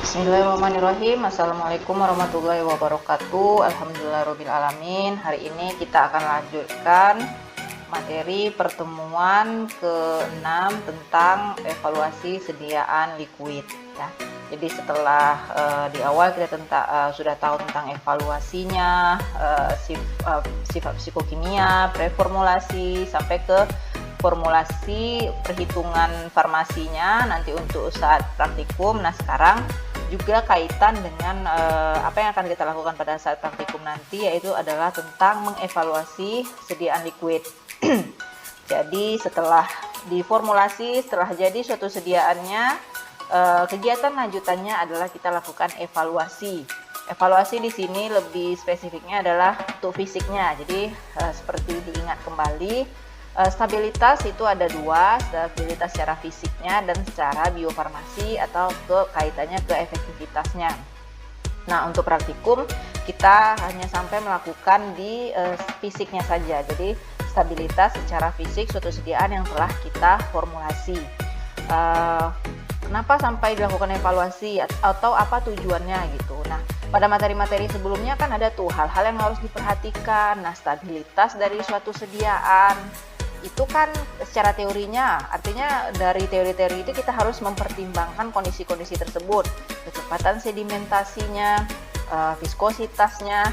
Bismillahirrahmanirrahim. Assalamualaikum warahmatullahi wabarakatuh. Alhamdulillahirrahmanirrahim. Hari ini kita akan lanjutkan materi pertemuan ke-6 tentang evaluasi sediaan liquid ya. Jadi setelah di awal kita sudah tahu tentang evaluasinya, sifat psikokimia, preformulasi sampai ke formulasi perhitungan farmasinya nanti untuk saat praktikum. Nah, sekarang juga kaitan dengan apa yang akan kita lakukan pada saat praktikum nanti, yaitu adalah tentang mengevaluasi sediaan liquid. Jadi setelah diformulasi, setelah jadi suatu sediaannya, kegiatan lanjutannya adalah kita lakukan evaluasi. Evaluasi di sini lebih spesifiknya adalah untuk fisiknya. Jadi seperti diingat kembali, stabilitas itu ada dua, stabilitas secara fisiknya dan secara biofarmasi atau kaitannya ke efektivitasnya. Nah, untuk praktikum kita hanya sampai melakukan di fisiknya saja. Jadi stabilitas secara fisik suatu sediaan yang telah kita formulasi. Kenapa sampai dilakukan evaluasi atau apa tujuannya gitu. Nah, pada materi-materi sebelumnya kan ada tuh hal-hal yang harus diperhatikan. Nah, stabilitas dari suatu sediaan itu kan secara teorinya, artinya dari teori-teori itu kita harus mempertimbangkan kondisi-kondisi tersebut, kecepatan sedimentasinya, viskositasnya,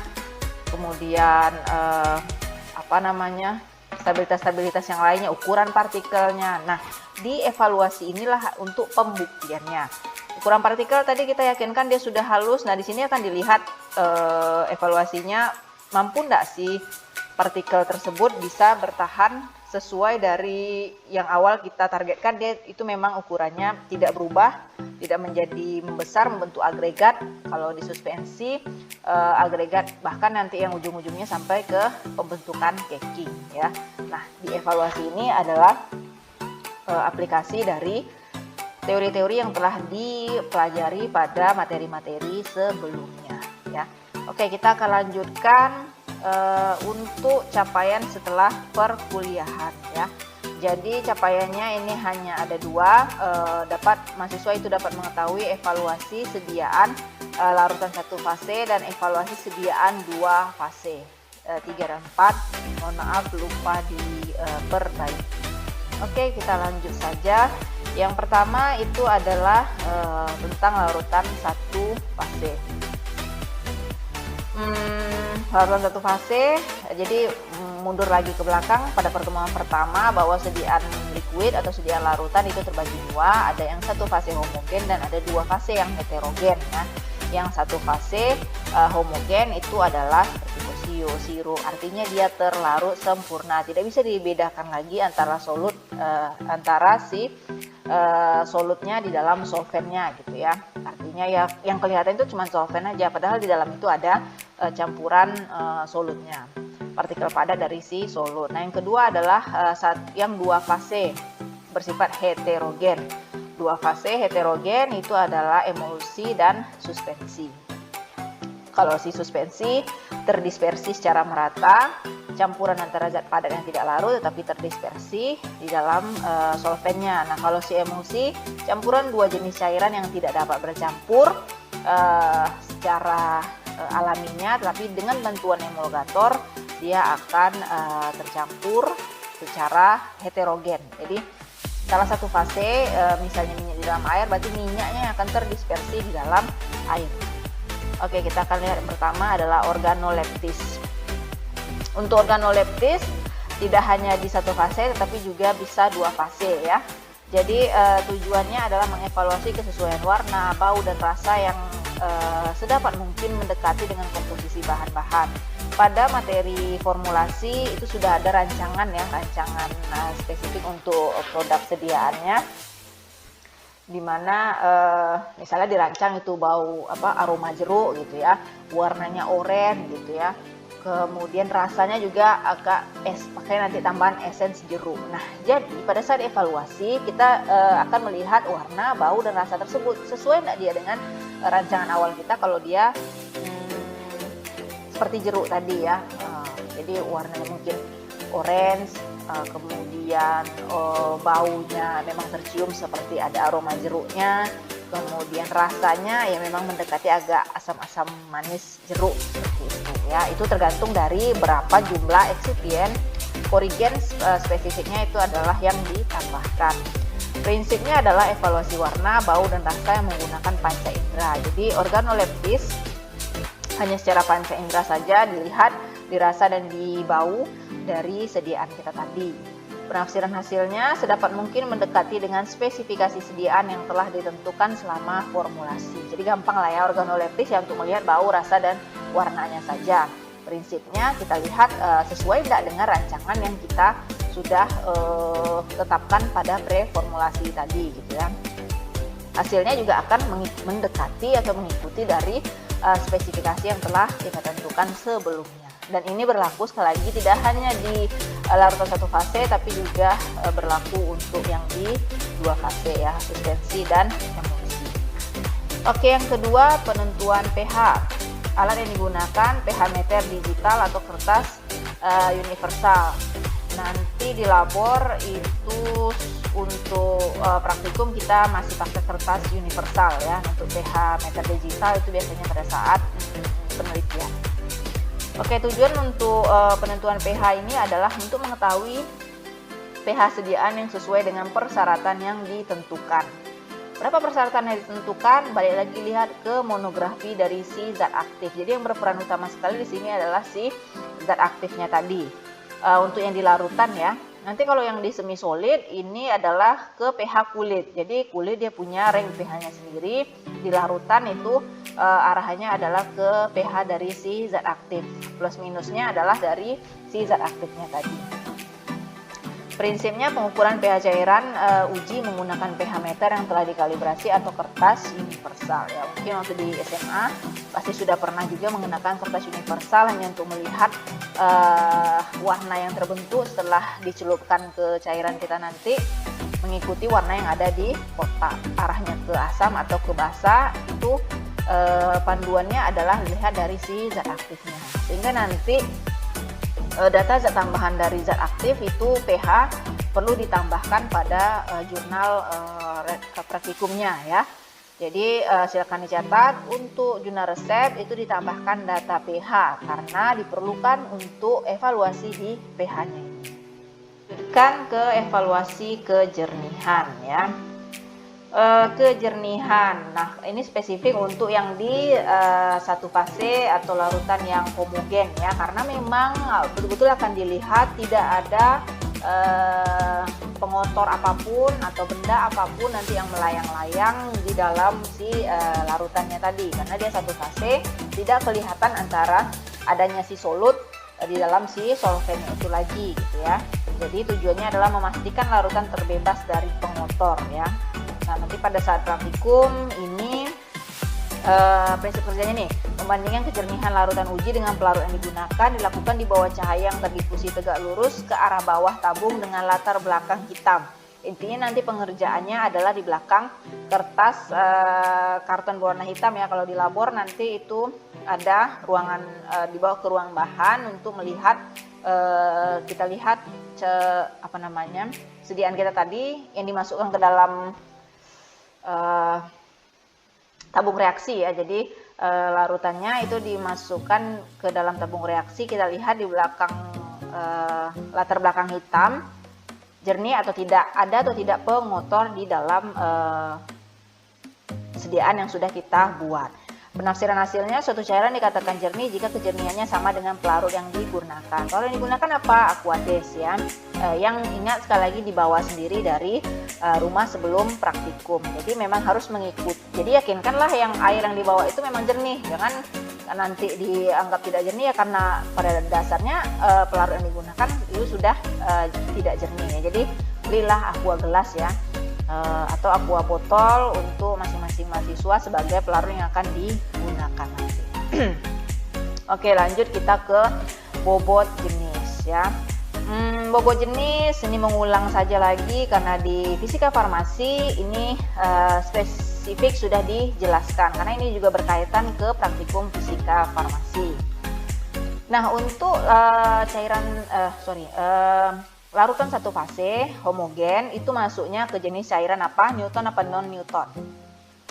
kemudian stabilitas-stabilitas yang lainnya, ukuran partikelnya. Nah, di evaluasi inilah untuk pembuktiannya. Ukuran partikel tadi kita yakinkan dia sudah halus. Nah, di sini akan dilihat evaluasinya mampu enggak sih partikel tersebut bisa bertahan sesuai dari yang awal kita targetkan. Dia itu memang ukurannya tidak berubah, tidak menjadi membesar membentuk agregat. Kalau di suspensi agregat bahkan nanti yang ujung-ujungnya sampai ke pembentukan caking ya. Nah, di evaluasi ini adalah aplikasi dari teori-teori yang telah dipelajari pada materi-materi sebelumnya ya. Oke, kita akan lanjutkan untuk capaian setelah perkuliahan ya. Jadi capaiannya ini hanya ada dua, mahasiswa itu dapat mengetahui evaluasi sediaan larutan 1 fase dan evaluasi sediaan 2 fase. 3 dan 4 mohon maaf lupa diperbaiki. Oke, kita lanjut saja. Yang pertama itu adalah tentang larutan 1 fase. Larutan 1 fase, jadi mundur lagi ke belakang pada pertemuan pertama bahwa sediaan liquid atau sediaan larutan itu terbagi dua, ada yang 1 fase homogen dan ada 2 fase yang heterogen ya. Yang 1 fase homogen itu adalah seperti sirup, artinya dia terlarut sempurna, tidak bisa dibedakan lagi antara solutnya di dalam solvennya gitu ya. Artinya ya yang kelihatan itu cuma solven aja, padahal di dalam itu ada campuran solutnya, partikel padat dari si solut. Nah, yang kedua adalah yang 2 fase bersifat heterogen. 2 fase heterogen itu adalah emulsi dan suspensi. Kalau si suspensi terdispersi secara merata, campuran antara zat padat yang tidak larut tetapi terdispersi di dalam solvennya. Nah, kalau si emulsi, campuran 2 jenis cairan yang tidak dapat bercampur secara alaminya, tetapi dengan bantuan emulgator dia akan tercampur secara heterogen. Jadi salah satu fase misalnya minyak di dalam air, berarti minyaknya yang akan terdispersi di dalam air. Oke, kita akan lihat yang pertama adalah organoleptis. Untuk organoleptis tidak hanya di 1 fase tetapi juga bisa 2 fase ya. Jadi tujuannya adalah mengevaluasi kesesuaian warna, bau dan rasa yang sedapat mungkin mendekati dengan komposisi bahan-bahan. Pada materi formulasi itu sudah ada rancangan spesifik untuk produk sediaannya, dimana misalnya dirancang itu bau aroma jeruk gitu ya, warnanya oranye gitu ya, kemudian rasanya juga agak pakai nanti tambahan esens jeruk. Nah, jadi pada saat evaluasi kita akan melihat warna, bau dan rasa tersebut sesuai tidak dia dengan rancangan awal kita. Kalau dia seperti jeruk tadi ya, jadi warnanya mungkin orange, kemudian baunya memang tercium seperti ada aroma jeruknya, Kemudian rasanya ya memang mendekati agak asam-asam manis jeruk seperti itu ya. Itu tergantung dari berapa jumlah eksipien. Korigen spesifiknya itu adalah yang ditambahkan. Prinsipnya adalah evaluasi warna, bau, dan rasa yang menggunakan panca indera. Jadi organoleptis hanya secara panca indera saja dilihat, dirasa, dan dibau dari sediaan kita tadi. Penafsiran hasilnya sedapat mungkin mendekati dengan spesifikasi sediaan yang telah ditentukan selama formulasi. Jadi gampang lah ya organoleptis ya untuk melihat bau, rasa, dan warnanya saja. Prinsipnya kita lihat sesuai tidak dengan rancangan yang kita sudah tetapkan pada preformulasi tadi gitu ya. Hasilnya juga akan mendekati atau mengikuti dari spesifikasi yang telah kita tentukan sebelumnya. Dan ini berlaku sekali lagi tidak hanya di larutan satu fase tapi juga berlaku untuk yang di dua fase ya, suspensi dan emulsi. Oke, yang kedua penentuan pH. Alat yang digunakan pH meter digital atau kertas universal. Nanti di labor itu untuk praktikum kita masih pakai kertas universal ya. Untuk pH meter digital itu biasanya pada saat penelitian. Oke, tujuan untuk penentuan pH ini adalah untuk mengetahui pH sediaan yang sesuai dengan persyaratan yang ditentukan. Berapa persyaratan yang ditentukan? Balik lagi lihat ke monografi dari si zat aktif. Jadi yang berperan utama sekali di sini adalah si zat aktifnya tadi. Untuk yang di larutan ya. Nanti kalau yang di semi solid ini adalah ke pH kulit. Jadi kulit dia punya range pH-nya sendiri. Di larutan itu arahannya adalah ke pH dari si zat aktif. Plus minusnya adalah dari si zat aktifnya tadi. Prinsipnya pengukuran pH cairan uji menggunakan pH meter yang telah dikalibrasi atau kertas universal ya. Mungkin waktu di SMA pasti sudah pernah juga menggunakan kertas universal hanya untuk melihat warna yang terbentuk setelah dicelupkan ke cairan kita nanti mengikuti warna yang ada di kotak. Arahnya ke asam atau ke basa itu panduannya adalah lihat dari si zat aktifnya. Sehingga nanti data zat tambahan dari zat aktif itu pH perlu ditambahkan pada jurnal praktikumnya ya. Jadi silakan dicatat untuk jurnal resep itu ditambahkan data pH karena diperlukan untuk evaluasi di pH-nya ini. Kan ke evaluasi kejernihan ya. Kejernihan. Nah, ini spesifik untuk yang di satu fase atau larutan yang homogen ya, karena memang betul-betul akan dilihat tidak ada pengotor apapun atau benda apapun nanti yang melayang-layang di dalam si larutannya tadi, karena dia satu fase tidak kelihatan antara adanya si solut di dalam si solvennya itu lagi gitu ya. Jadi tujuannya adalah memastikan larutan terbebas dari pengotor ya. Nah, nanti pada saat praktikum ini prinsip kerjanya nih, membandingkan kejernihan larutan uji dengan pelarut yang digunakan dilakukan di bawah cahaya yang terdifusi tegak lurus ke arah bawah tabung dengan latar belakang hitam. Intinya nanti pengerjaannya adalah di belakang kertas karton berwarna hitam ya. Kalau di labor nanti itu ada ruangan dibawa ke ruang bahan untuk melihat kita lihat sediaan kita tadi yang dimasukkan ke dalam tabung reaksi ya. Jadi larutannya itu dimasukkan ke dalam tabung reaksi, kita lihat di belakang latar belakang hitam jernih atau tidak, ada atau tidak pengotor di dalam sediaan yang sudah kita buat. Penafsiran hasilnya, suatu cairan dikatakan jernih jika kejernihannya sama dengan pelarut yang digunakan. Kalau yang digunakan apa? Aquades ya. Yang ingat sekali lagi dibawa sendiri dari rumah sebelum praktikum. Jadi memang harus mengikut. Jadi yakinkanlah yang air yang dibawa itu memang jernih. Jangan nanti dianggap tidak jernih ya, karena pada dasarnya pelarut yang digunakan itu sudah tidak jernih ya. Jadi belilah aqua gelas ya. Atau aqua botol untuk masing-masing mahasiswa sebagai pelarut yang akan digunakan nanti. Oke, lanjut kita ke bobot jenis ya. Bobot jenis ini mengulang saja lagi karena di fisika farmasi ini spesifik sudah dijelaskan karena ini juga berkaitan ke praktikum fisika farmasi. Nah, untuk larutan satu fase homogen itu masuknya ke jenis cairan apa? Newton apa non Newton?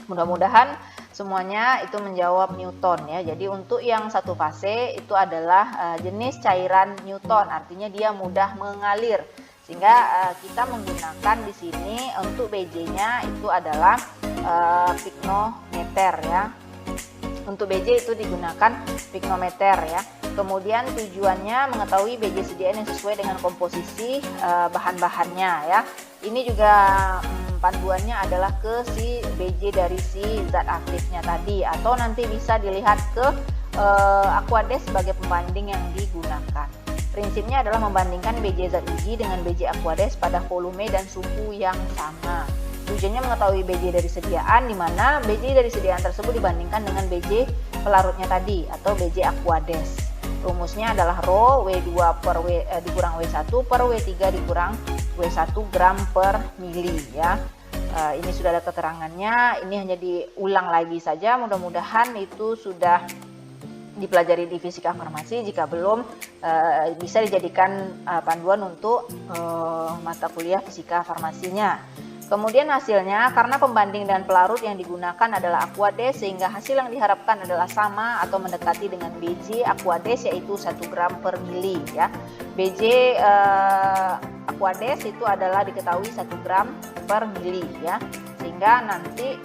Mudah-mudahan semuanya itu menjawab Newton ya. Jadi untuk yang satu fase itu adalah jenis cairan Newton, artinya dia mudah mengalir. Sehingga kita menggunakan di sini untuk BJ-nya itu adalah piknometer ya. Untuk BJ itu digunakan piknometer ya. Kemudian tujuannya mengetahui BJ sediaan yang sesuai dengan komposisi bahan-bahannya ya. Ini juga panduannya adalah ke si BJ dari si zat aktifnya tadi, atau nanti bisa dilihat ke Aquades sebagai pembanding yang digunakan. Prinsipnya adalah membandingkan BJ zat uji dengan BJ Aquades pada volume dan suhu yang sama. Tujuannya mengetahui BJ dari sediaan, di mana BJ dari sediaan tersebut dibandingkan dengan BJ pelarutnya tadi atau BJ Aquades. Rumusnya adalah Rho W2 per dikurang W1 per W3 dikurang W1 gram per mili ya. Ini sudah ada keterangannya, ini hanya diulang lagi saja. Mudah-mudahan itu sudah dipelajari di fisika farmasi. Jika belum, bisa dijadikan panduan untuk mata kuliah fisika farmasinya. Kemudian hasilnya, karena pembanding dan pelarut yang digunakan adalah Aquades, sehingga hasil yang diharapkan adalah sama atau mendekati dengan BJ Aquades, yaitu 1 gram per mili ya. BJ Aquades itu adalah diketahui 1 gram per mili ya. Sehingga nanti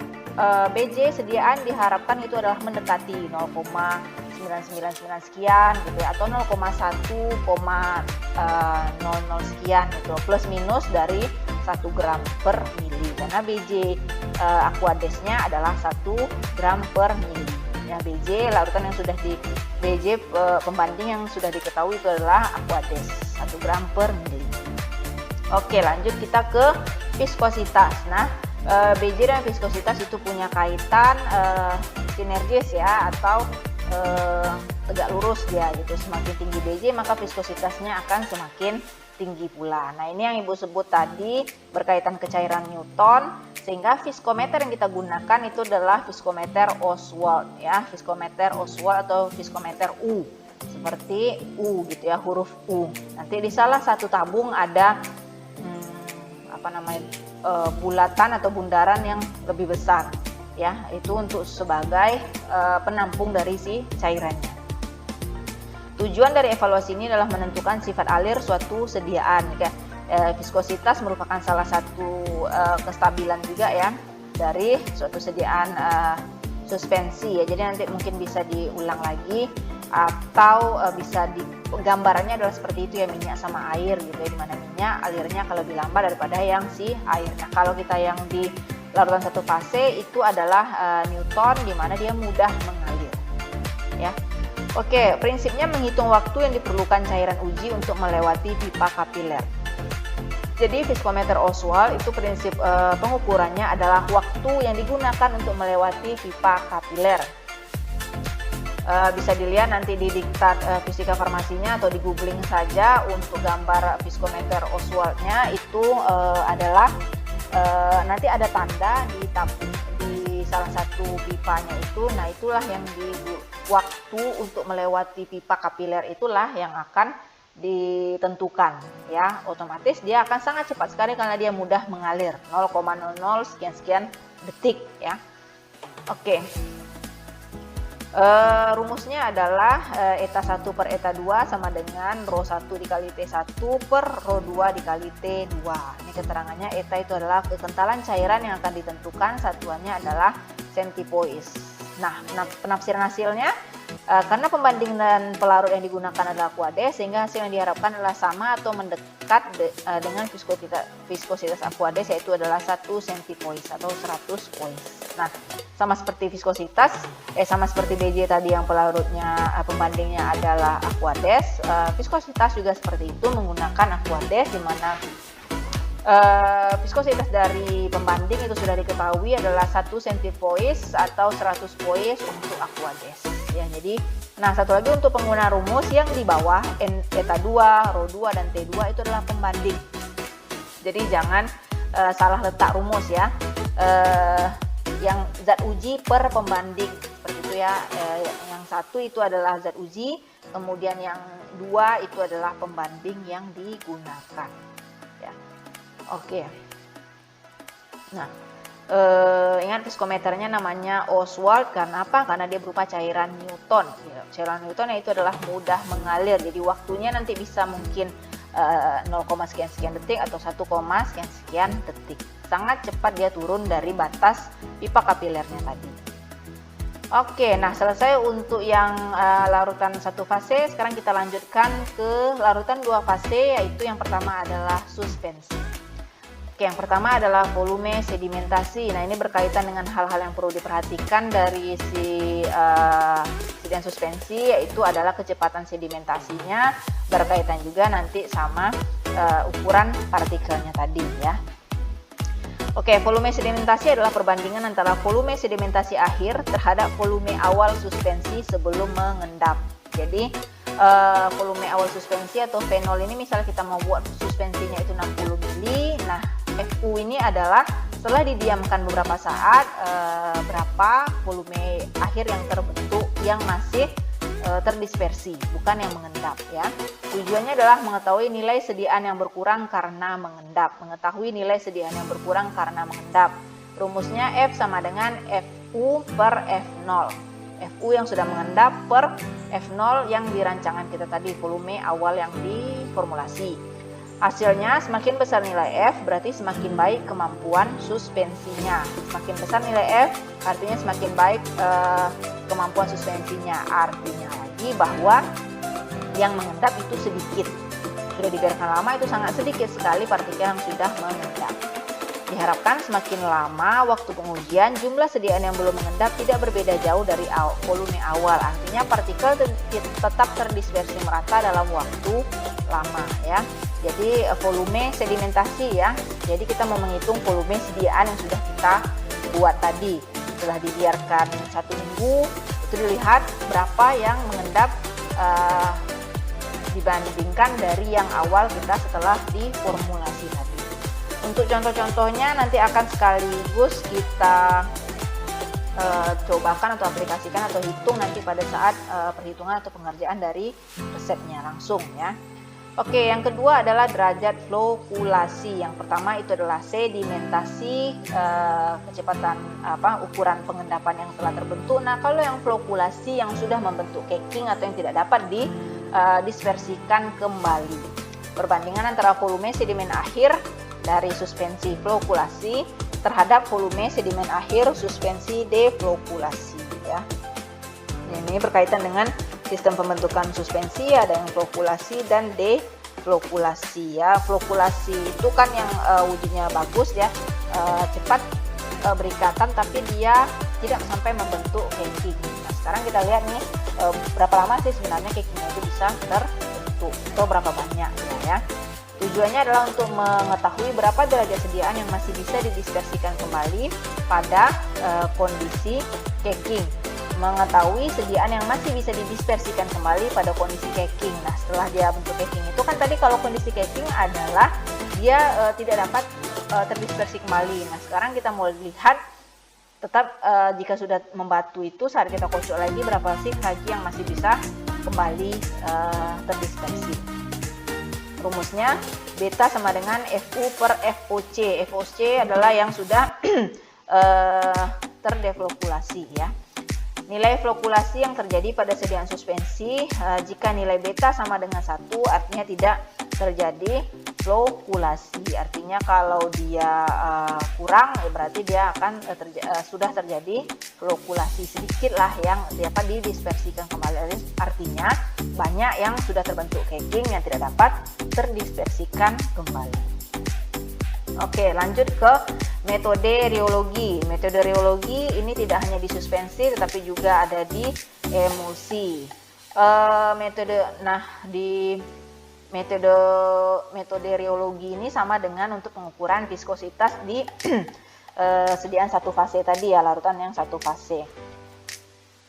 BJ sediaan diharapkan itu adalah mendekati 0,999 sekian gitu ya, atau 0,1,00 sekian gitu, plus minus dari 1 gram per mili, karena BJ Aquadesnya adalah 1 gram per mili ya. BJ larutan yang sudah di BJ pembanding yang sudah diketahui itu adalah Aquades 1 gram per mili. Oke, lanjut kita ke viskositas. Nah, BJ dan viskositas itu punya kaitan sinergis ya, atau tegak lurus dia gitu. Semakin tinggi BJ maka viskositasnya akan semakin tinggi pula. Nah, ini yang Ibu sebut tadi berkaitan ke cairan Newton, sehingga viskometer yang kita gunakan itu adalah viskometer Ostwald ya, viskometer Ostwald atau viskometer U, seperti U gitu ya, huruf U. Nanti di salah satu tabung ada bulatan atau bundaran yang lebih besar ya, itu untuk sebagai penampung dari si cairannya. Tujuan dari evaluasi ini adalah menentukan sifat alir suatu sediaan ya. Viskositas merupakan salah satu kestabilan juga ya dari suatu sediaan suspensi ya. Jadi nanti mungkin bisa diulang lagi, atau bisa gambarannya adalah seperti itu ya, minyak sama air gitu ya, dimana minyak alirnya akan lebih lambat daripada yang si air. Nah, kalau kita yang di larutan satu fase itu adalah Newton, dimana dia mudah mengalir ya. Oke, prinsipnya menghitung waktu yang diperlukan cairan uji untuk melewati pipa kapiler. Jadi viskometer Ostwald itu prinsip pengukurannya adalah waktu yang digunakan untuk melewati pipa kapiler. Bisa dilihat nanti di diktat fisika farmasinya atau di googling saja untuk gambar viskometer Ostwald-nya itu adalah nanti ada tanda di salah satu pipanya itu. Nah, itulah yang di waktu untuk melewati pipa kapiler itulah yang akan ditentukan ya. Otomatis dia akan sangat cepat sekali karena dia mudah mengalir, 0,00 sekian-sekian detik ya. Oke. Rumusnya adalah eta 1 per eta 2 sama dengan rho 1 dikali T1 per rho 2 dikali T2. Ini keterangannya, eta itu adalah kekentalan cairan yang akan ditentukan, satuannya adalah centipoise. Nah, penafsiran hasilnya, karena pembanding dan pelarut yang digunakan adalah Aquades, sehingga hasil yang diharapkan adalah sama atau mendekat dengan viskositas Aquades, yaitu adalah 1 centipoise atau 100 poise. Nah, sama seperti viskositas, sama seperti BJ tadi yang pelarutnya pembandingnya adalah Aquades, viskositas juga seperti itu menggunakan Aquades, di mana viskositas dari pembanding itu sudah diketahui adalah 1 centipoise atau 100 poise untuk Aquades ya. Jadi, nah satu lagi untuk pengguna rumus yang di bawah eta 2, rho 2 dan T2 itu adalah pembanding. Jadi jangan salah letak rumus ya. Yang zat uji per pembanding seperti itu ya. Yang satu itu adalah zat uji, kemudian yang dua itu adalah pembanding yang digunakan ya. Oke. Nah, Ingat viskometernya namanya Oswald, karena apa? Karena dia berupa cairan Newton. Cairan Newton itu adalah mudah mengalir, jadi waktunya nanti bisa mungkin 0, sekian detik atau 1, sekian detik. Sangat cepat dia turun dari batas pipa kapilernya tadi. Oke, nah selesai untuk yang larutan 1 fase. Sekarang kita lanjutkan ke larutan 2 fase, yaitu yang pertama adalah suspensi. Oke, yang pertama adalah volume sedimentasi. Nah, ini berkaitan dengan hal-hal yang perlu diperhatikan dari sedian suspensi, yaitu adalah kecepatan sedimentasinya, berkaitan juga nanti sama ukuran partikelnya tadi ya. Oke, volume sedimentasi adalah perbandingan antara volume sedimentasi akhir terhadap volume awal suspensi sebelum mengendap. Jadi volume awal suspensi atau fenol ini, misalnya kita mau buat suspensinya itu 60 mili, nah FU ini adalah setelah didiamkan beberapa saat, berapa volume akhir yang terbentuk yang masih terdispersi, bukan yang mengendap ya. Tujuannya adalah mengetahui nilai sediaan yang berkurang karena mengendap. Mengetahui nilai sediaan yang berkurang karena mengendap. Rumusnya F sama dengan FU per F0. FU yang sudah mengendap per F0 yang di rancangan kita tadi, volume awal yang diformulasi. Hasilnya semakin besar nilai F berarti semakin baik kemampuan suspensinya. Semakin besar nilai F artinya semakin baik kemampuan suspensinya. Artinya lagi bahwa yang mengendap itu sedikit. Sudah dibiarkan lama itu sangat sedikit sekali partikel yang sudah mengendap. Diharapkan semakin lama waktu pengujian, jumlah sediaan yang belum mengendap tidak berbeda jauh dari volume awal. Artinya partikel tetap terdispersi merata dalam waktu lama ya. Jadi volume sedimentasi ya. Jadi kita mau menghitung volume sediaan yang sudah kita buat tadi. Setelah dibiarkan 1 minggu, itu dilihat berapa yang mengendap dibandingkan dari yang awal kita setelah diformulasi tadi. Untuk contoh-contohnya nanti akan sekaligus kita cobakan atau aplikasikan atau hitung nanti pada saat perhitungan atau pengerjaan dari resepnya langsung ya. Oke, yang kedua adalah derajat flokulasi. Yang pertama itu adalah sedimentasi, kecepatan ukuran pengendapan yang telah terbentuk. Nah, kalau yang flokulasi yang sudah membentuk caking atau yang tidak dapat didispersikan kembali. Perbandingan antara volume sedimen akhir dari suspensi flokulasi terhadap volume sedimen akhir suspensi deflokulasi ya. Ini berkaitan dengan sistem pembentukan suspensi, ada yang flokulasi dan deflokulasi ya. Flokulasi itu kan yang wujudnya bagus ya, cepat berikatan tapi dia tidak sampai membentuk caking. Nah, sekarang kita lihat nih berapa lama sih sebenarnya cakingnya itu bisa terbentuk atau berapa banyak ya. Tujuannya adalah untuk mengetahui berapa derajat sediaan yang masih bisa didispersikan kembali pada kondisi caking. Mengetahui sediaan yang masih bisa didispersikan kembali pada kondisi caking. Nah, setelah dia bentuk caking itu kan tadi kalau kondisi caking adalah dia tidak dapat terdispersi kembali. Nah, sekarang kita mau lihat tetap jika sudah membatu itu saat kita kocok lagi berapa sih lagi yang masih bisa kembali terdispersi. Rumusnya beta sama dengan FU per FOC. FOC adalah yang sudah terdeflokulasi ya. Nilai flokulasi yang terjadi pada sediaan suspensi, jika nilai beta sama dengan 1 artinya tidak terjadi flokulasi. Artinya kalau dia kurang ya berarti dia akan sudah terjadi flokulasi, sedikit lah yang dapat didispersikan kembali. Artinya banyak yang sudah terbentuk caking yang tidak dapat terdispersikan kembali. Oke, lanjut ke metode rheologi. Metode rheologi ini tidak hanya di suspensi tetapi juga ada di emulsi. Metode rheologi ini sama dengan untuk pengukuran viskositas di sediaan 1 fase tadi ya, larutan yang 1 fase.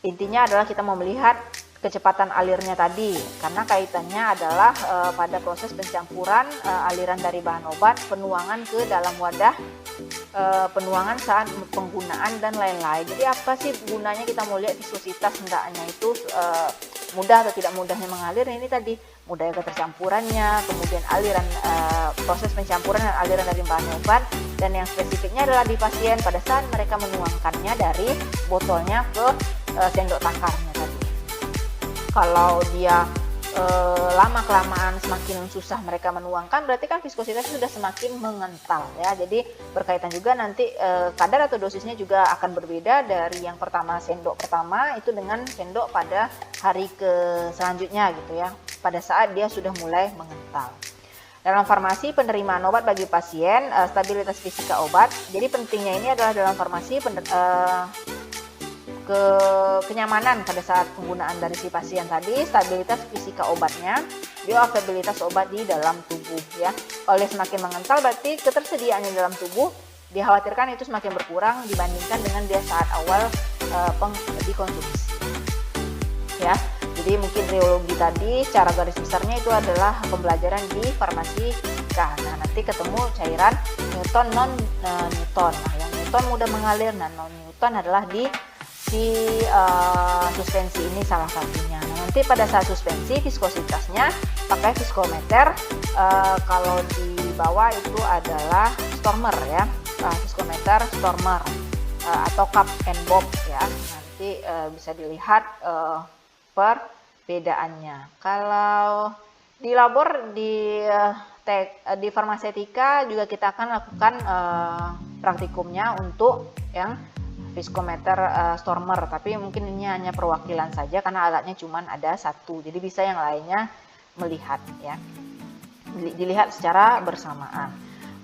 Intinya adalah kita mau melihat kecepatan alirnya tadi, karena kaitannya adalah pada proses pencampuran aliran dari bahan obat, penuangan ke dalam wadah, penuangan saat penggunaan dan lain-lain. Jadi apa sih gunanya kita mau lihat viskositas hendaknya itu mudah atau tidak mudahnya mengalir, ini tadi mudahnya ketercampurannya, kemudian aliran proses pencampuran dan aliran dari bahan obat, dan yang spesifiknya adalah di pasien pada saat mereka menuangkannya dari botolnya ke sendok takarnya tadi. Kalau dia lama-kelamaan semakin susah mereka menuangkan, berarti kan viskositasnya sudah semakin mengental ya. Jadi berkaitan juga nanti kadar atau dosisnya juga akan berbeda dari yang pertama, sendok pertama itu dengan sendok pada hari selanjutnya gitu ya, pada saat dia sudah mulai mengental. Dalam farmasi penerimaan obat bagi pasien, stabilitas fisika obat. Jadi pentingnya ini adalah dalam farmasi kenyamanan pada saat penggunaan dari si pasien tadi, stabilitas fisika obatnya, bioavailabilitas obat di dalam tubuh ya. Kalau dia semakin mengental, berarti ketersediaannya dalam tubuh dikhawatirkan itu semakin berkurang dibandingkan dengan dia saat awal dikonsumsi ya. Jadi mungkin reologi tadi secara garis besarnya itu adalah pembelajaran di farmasi fisika. Nah, nanti ketemu cairan Newton, non Newton. Nah, yang Newton mudah mengalir, nah non Newton adalah di suspensi ini salah satunya. Nah, nanti pada saat suspensi viskositasnya pakai viskometer, kalau di bawah itu adalah Stormer ya, viskometer Stormer atau cup and bob ya. Nanti bisa dilihat perbedaannya. Kalau di labor di farmasetika juga kita akan lakukan praktikumnya untuk yang viskometer Stormer, tapi mungkin ini hanya perwakilan saja karena alatnya cuma ada satu, jadi bisa yang lainnya melihat ya, dilihat secara bersamaan.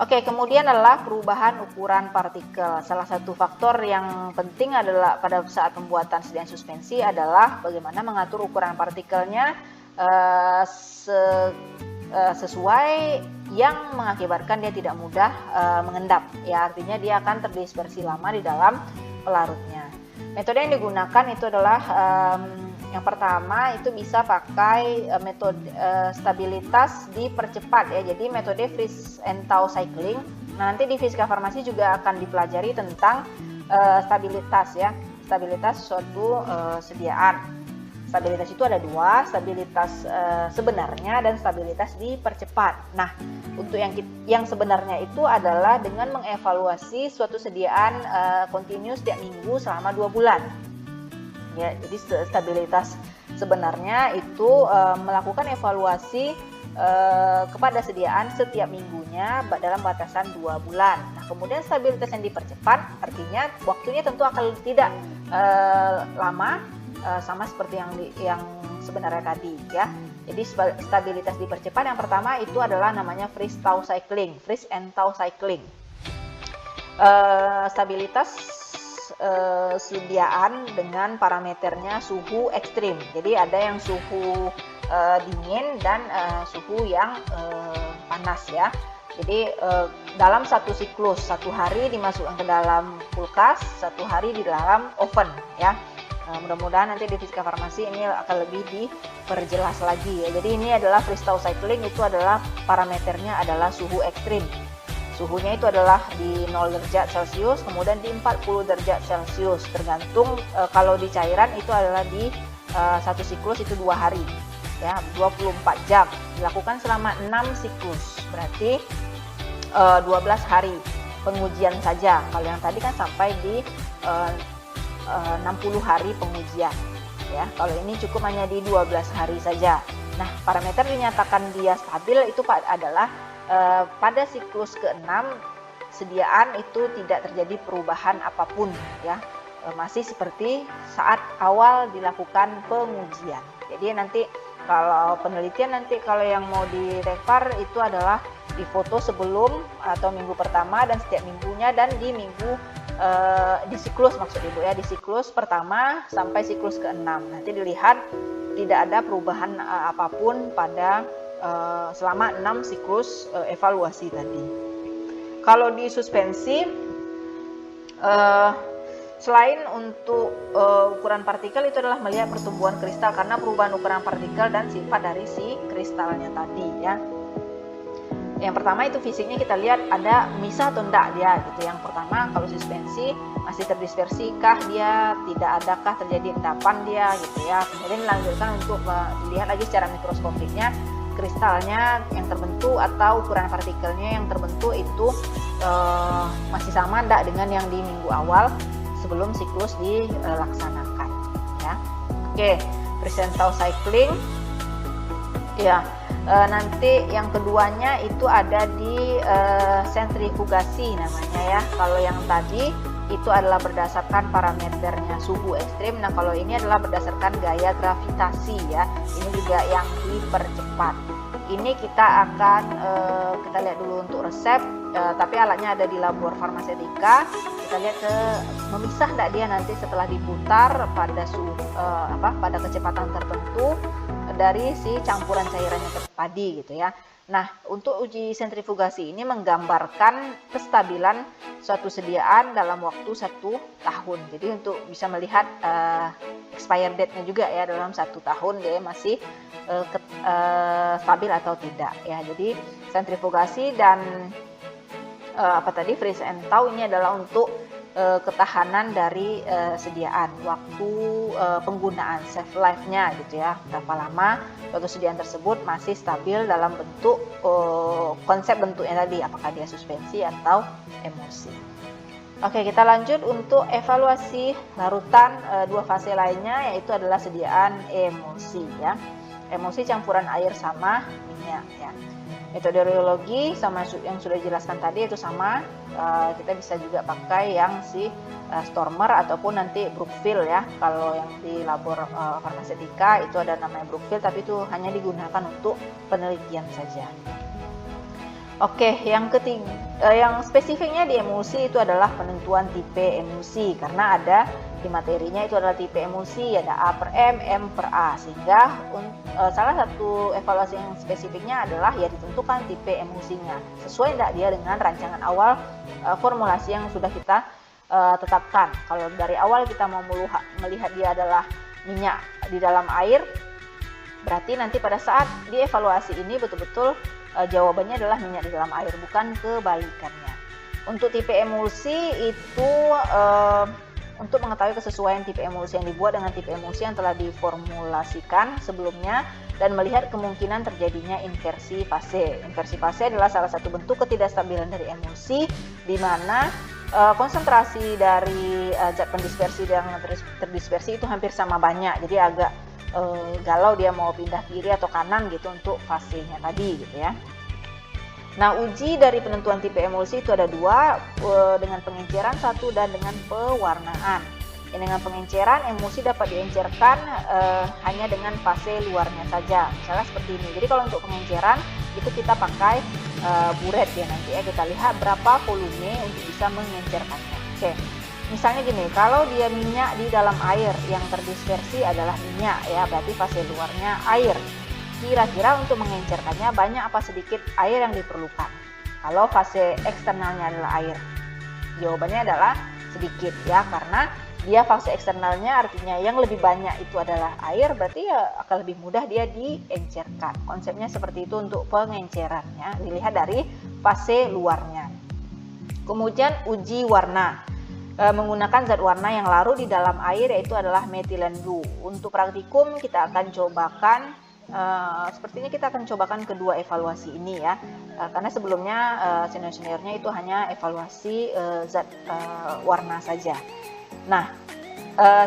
Oke, kemudian adalah perubahan ukuran partikel. Salah satu faktor yang penting adalah pada saat pembuatan sediaan suspensi adalah bagaimana mengatur ukuran partikelnya sesuai yang mengakibatkan dia tidak mudah mengendap ya, artinya dia akan terdispersi lama di dalam pelarutnya. Metode yang digunakan itu adalah yang pertama itu bisa pakai metode stabilitas dipercepat ya, jadi metode freeze and thaw cycling. Nah, nanti di fisika farmasi juga akan dipelajari tentang stabilitas ya, stabilitas suatu sediaan. Stabilitas itu ada dua, stabilitas sebenarnya dan stabilitas dipercepat. Nah, untuk yang sebenarnya itu adalah dengan mengevaluasi suatu sediaan kontinu setiap minggu selama 2 bulan. Ya, jadi stabilitas sebenarnya itu melakukan evaluasi kepada sediaan setiap minggunya dalam batasan 2 bulan. Nah, kemudian stabilitas yang dipercepat artinya waktunya tentu akan tidak lama, sama seperti yang sebenarnya tadi ya. Jadi stabilitas dipercepat yang pertama itu adalah namanya freeze thaw cycling, freeze and thaw cycling. Stabilitas sediaan dengan parameternya suhu ekstrim. Jadi ada yang suhu dingin dan suhu yang panas ya. Jadi dalam satu siklus, 1 hari dimasukkan ke dalam kulkas, 1 hari di dalam oven ya. Mudah-mudahan nanti di fisika farmasi ini akan lebih diperjelas lagi ya. Jadi ini adalah freeze thaw cycling, itu adalah parameternya adalah suhu ekstrim. Suhunya itu adalah di 0 derajat Celcius, kemudian di 40 derajat Celcius, tergantung kalau di cairan itu adalah di satu siklus itu 2 hari ya, 24 jam. Dilakukan selama 6 siklus, berarti 12 hari pengujian saja. Kalau yang tadi kan sampai di 60 hari pengujian ya. Kalau ini cukup hanya di 12 hari saja. Nah, parameter dinyatakan dia stabil itu adalah pada siklus ke-6 sediaan itu tidak terjadi perubahan apapun ya. Masih seperti saat awal dilakukan pengujian. Jadi nanti kalau penelitian kalau yang mau direfar itu adalah difoto sebelum atau minggu pertama dan setiap minggunya, dan di di siklus maksud Ibu ya, di siklus pertama sampai siklus ke-6. Nanti dilihat tidak ada perubahan apapun pada selama 6 siklus evaluasi tadi. Kalau di suspensi selain untuk ukuran partikel itu adalah melihat pertumbuhan kristal karena perubahan ukuran partikel dan sifat dari si kristalnya tadi ya. Yang pertama itu fisiknya kita lihat ada misah atau enggak dia gitu. Yang pertama kalau suspensi masih terdispersi kah dia, tidak adakah terjadi endapan dia gitu ya. Kemudian dilanjutkan untuk dilihat lagi secara mikroskopiknya kristalnya yang terbentuk atau ukuran partikelnya yang terbentuk itu masih sama enggak dengan yang di minggu awal sebelum siklus dilaksanakan ya. Oke, presentau cycling ya. Nanti yang keduanya itu ada di sentrifugasi namanya ya. Kalau yang tadi itu adalah berdasarkan parameternya suhu ekstrim. Nah kalau ini adalah berdasarkan gaya gravitasi ya. Ini juga yang dipercepat. Ini kita akan kita lihat dulu untuk resep. Tapi alatnya ada di labor farmasetika. Kita lihat memisah enggak dia nanti setelah diputar pada pada kecepatan tertentu dari si campuran cairannya tadi gitu ya. Nah, untuk uji sentrifugasi ini menggambarkan kestabilan suatu sediaan dalam waktu 1 tahun. Jadi untuk bisa melihat expired date-nya juga ya, dalam 1 tahun dia masih stabil atau tidak ya. Jadi sentrifugasi dan freeze and thaw ini adalah untuk ketahanan dari sediaan, waktu penggunaan, shelf life-nya gitu ya, berapa lama suatu sediaan tersebut masih stabil dalam bentuk konsep bentuknya tadi, apakah dia suspensi atau emulsi. Oke, kita lanjut untuk evaluasi larutan 2 fase lainnya, yaitu adalah sediaan emulsi ya. Emulsi campuran air sama minyak ya. Metodologi sama yang sudah dijelaskan tadi itu sama, kita bisa juga pakai yang si Stormer ataupun nanti Brookfield ya. Kalau yang di labor farmasetika itu ada namanya Brookfield, tapi itu hanya digunakan untuk penelitian saja. Oke, yang ketiga, yang spesifiknya di emulsi itu adalah penentuan tipe emulsi, karena ada di materinya itu adalah tipe emulsi, ada A per M, M per A, sehingga salah satu evaluasi yang spesifiknya adalah ya ditentukan tipe emulsinya, sesuai tidak dia dengan rancangan awal formulasi yang sudah kita tetapkan. Kalau dari awal kita mau melihat dia adalah minyak di dalam air, berarti nanti pada saat dievaluasi ini betul-betul jawabannya adalah minyak di dalam air, bukan kebalikannya. Untuk tipe emulsi itu untuk mengetahui kesesuaian tipe emulsi yang dibuat dengan tipe emulsi yang telah diformulasikan sebelumnya dan melihat kemungkinan terjadinya inversi fase. Inversi fase adalah salah satu bentuk ketidakstabilan dari emulsi, di mana konsentrasi dari zat pendispersi dan terdispersi itu hampir sama banyak, jadi agak galau dia mau pindah kiri atau kanan gitu untuk fasenya tadi gitu ya. Nah, uji dari penentuan tipe emulsi itu ada 2, dengan pengenceran 1 dan dengan pewarnaan. Dengan pengenceran, emulsi dapat diencerkan hanya dengan fase luarnya saja, misalnya seperti ini. Jadi kalau untuk pengenceran itu kita pakai buret ya, nanti ya kita lihat berapa volume untuk bisa mengencerkannya. Oke, misalnya gini, kalau dia minyak di dalam air, yang terdispersi adalah minyak ya, berarti fase luarnya air. Kira-kira untuk mengencerkannya banyak apa sedikit air yang diperlukan? Kalau fase eksternalnya adalah air, jawabannya adalah sedikit ya, karena dia fase eksternalnya artinya yang lebih banyak itu adalah air, berarti ya akan lebih mudah dia diencerkan. Konsepnya seperti itu untuk pengencerannya, dilihat dari fase luarnya. Kemudian uji warna, menggunakan zat warna yang larut di dalam air, yaitu adalah methylene blue. Untuk praktikum kita akan cobakan sepertinya kita akan cobakan kedua evaluasi ini ya, karena sebelumnya senior-seniornya itu hanya evaluasi zat warna saja. Nah,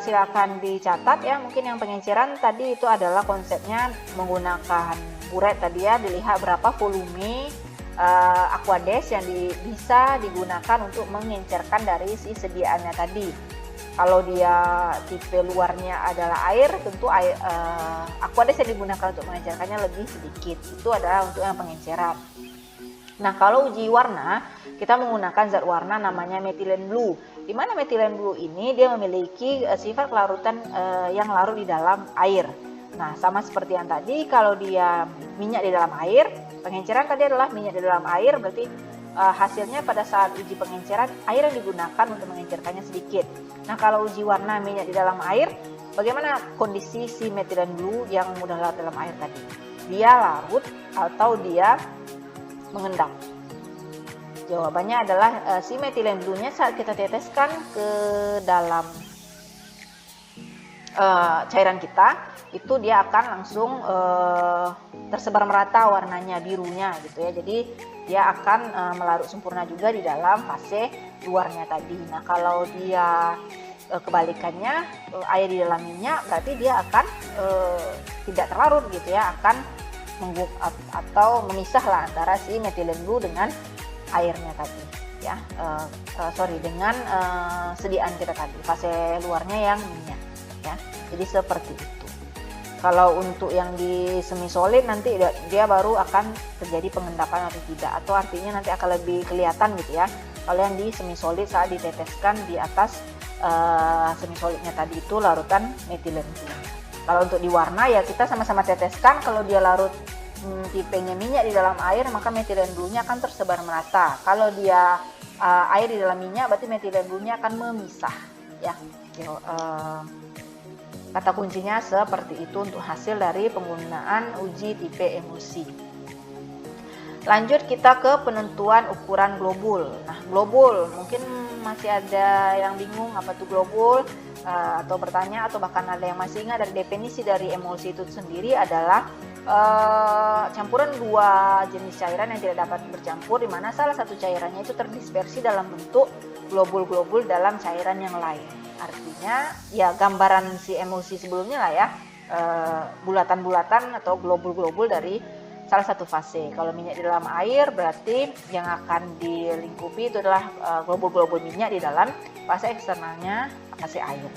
silakan dicatat ya, mungkin yang pengenceran tadi itu adalah konsepnya menggunakan buret tadi ya, dilihat berapa volume aquades yang bisa digunakan untuk mengencerkan dari si sediaannya tadi. Kalau dia tipe luarnya adalah air, tentu aquades yang digunakan untuk mengencerkannya lebih sedikit. Itu adalah untuk yang pengenceran. Nah, kalau uji warna, kita menggunakan zat warna namanya methylene blue. Di mana methylene blue ini dia memiliki sifat kelarutan yang larut di dalam air. Nah, sama seperti yang tadi, kalau dia minyak di dalam air, pengenceran tadi adalah minyak di dalam air, berarti hasilnya pada saat uji pengenceran, air yang digunakan untuk mengencerkannya sedikit. Nah, kalau uji warna minyak di dalam air, bagaimana kondisi si methylene blue yang mudah larut dalam air tadi? Dia larut atau dia mengendap. Jawabannya adalah si metilen bluenya saat kita teteskan ke dalam cairan kita, itu dia akan langsung tersebar merata warnanya, birunya gitu ya. Jadi dia akan melarut sempurna juga di dalam fase luarnya tadi. Nah kalau dia kebalikannya, air di dalam minyak, berarti dia akan tidak terlarut gitu ya, akan atau memisah lah antara si metilen blue dengan airnya tadi ya, dengan sediaan kita tadi, fase luarnya yang minyak ya. Jadi seperti itu. Kalau untuk yang di semi solid nanti dia baru akan terjadi pengendapan atau tidak, atau artinya nanti akan lebih kelihatan gitu ya. Kalau yang di semi solid saat diteteskan di atas semi solidnya tadi itu larutan metilen blue. Kalau untuk di warna ya kita sama-sama teteskan, kalau dia larut tipenya minyak di dalam air, maka metilen blue-nya akan tersebar merata. Kalau dia air di dalam minyak, berarti metilen blue-nya akan memisah ya. Kata kuncinya seperti itu untuk hasil dari penggunaan uji tipe emulsi. Lanjut kita ke penentuan ukuran globul. Nah, globul mungkin masih ada yang bingung apa itu globul, atau bertanya, atau bahkan ada yang masih ingat dari definisi dari emulsi itu sendiri adalah campuran dua jenis cairan yang tidak dapat bercampur, di mana salah satu cairannya itu terdispersi dalam bentuk globul-globul dalam cairan yang lain. Artinya ya gambaran si emulsi sebelumnya lah ya, bulatan-bulatan atau globul-globul dari salah satu fase. Kalau minyak di dalam air, berarti yang akan dilingkupi itu adalah globul-globul minyak di dalam fase eksternalnya fase air.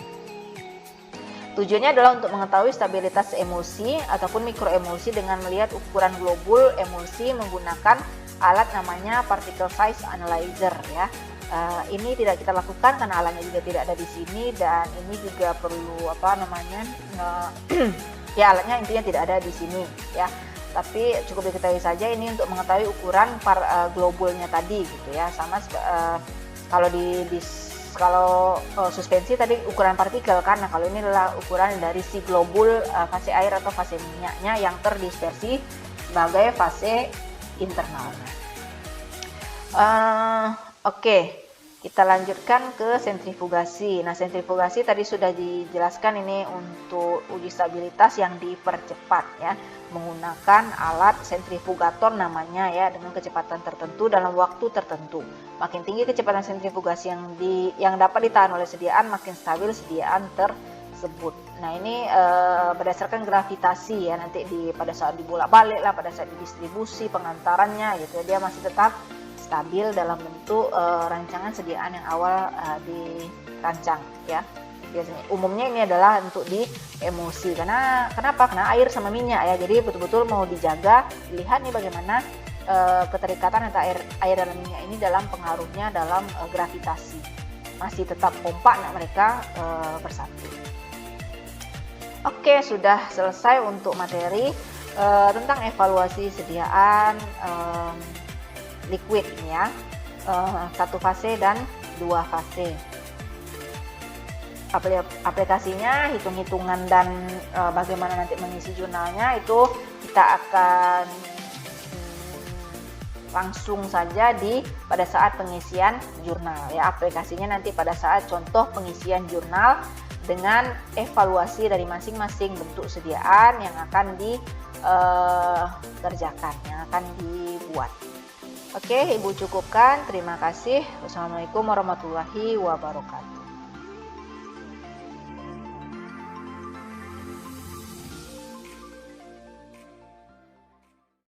Tujuannya adalah untuk mengetahui stabilitas emulsi ataupun mikroemulsi dengan melihat ukuran globul emulsi menggunakan alat namanya particle size analyzer ya. Ini tidak kita lakukan karena alatnya juga tidak ada di sini, dan ini juga perlu ya alatnya intinya tidak ada di sini ya. Tapi cukup diketahui saja ini untuk mengetahui ukuran globulnya tadi gitu ya. Sama kalau suspensi tadi ukuran partikel kan. Nah, kalau ini adalah ukuran dari si globul fase air atau fase minyaknya yang terdispersi sebagai fase internalnya. Oke, kita lanjutkan ke sentrifugasi. Nah, sentrifugasi tadi sudah dijelaskan, ini untuk uji stabilitas yang dipercepat ya, menggunakan alat sentrifugator namanya ya, dengan kecepatan tertentu dalam waktu tertentu. Makin tinggi kecepatan sentrifugasi yang dapat ditahan oleh sediaan, makin stabil sediaan tersebut. Nah, ini berdasarkan gravitasi ya, nanti pada saat dibolak-balik lah, pada saat didistribusi pengantarannya gitu ya, dia masih tetap stabil dalam bentuk rancangan sediaan yang awal dirancang ya. Biasanya umumnya ini adalah untuk di emulsi. Kenapa? Karena air sama minyak ya. Jadi betul-betul mau dijaga, dilihat nih bagaimana keterikatan antara air dalam minyak ini dalam pengaruhnya dalam gravitasi. Masih tetap kompak mereka bersatu. Oke, sudah selesai untuk materi tentang evaluasi sediaan liquid ini ya, satu fase dan dua fase. Aplikasinya, hitung-hitungan dan bagaimana nanti mengisi jurnalnya itu kita akan langsung saja pada saat pengisian jurnal ya. Aplikasinya nanti pada saat contoh pengisian jurnal dengan evaluasi dari masing-masing bentuk sediaan yang akan dikerjakan, yang akan dibuat. Oke, Ibu cukupkan. Terima kasih. Wassalamualaikum warahmatullahi wabarakatuh.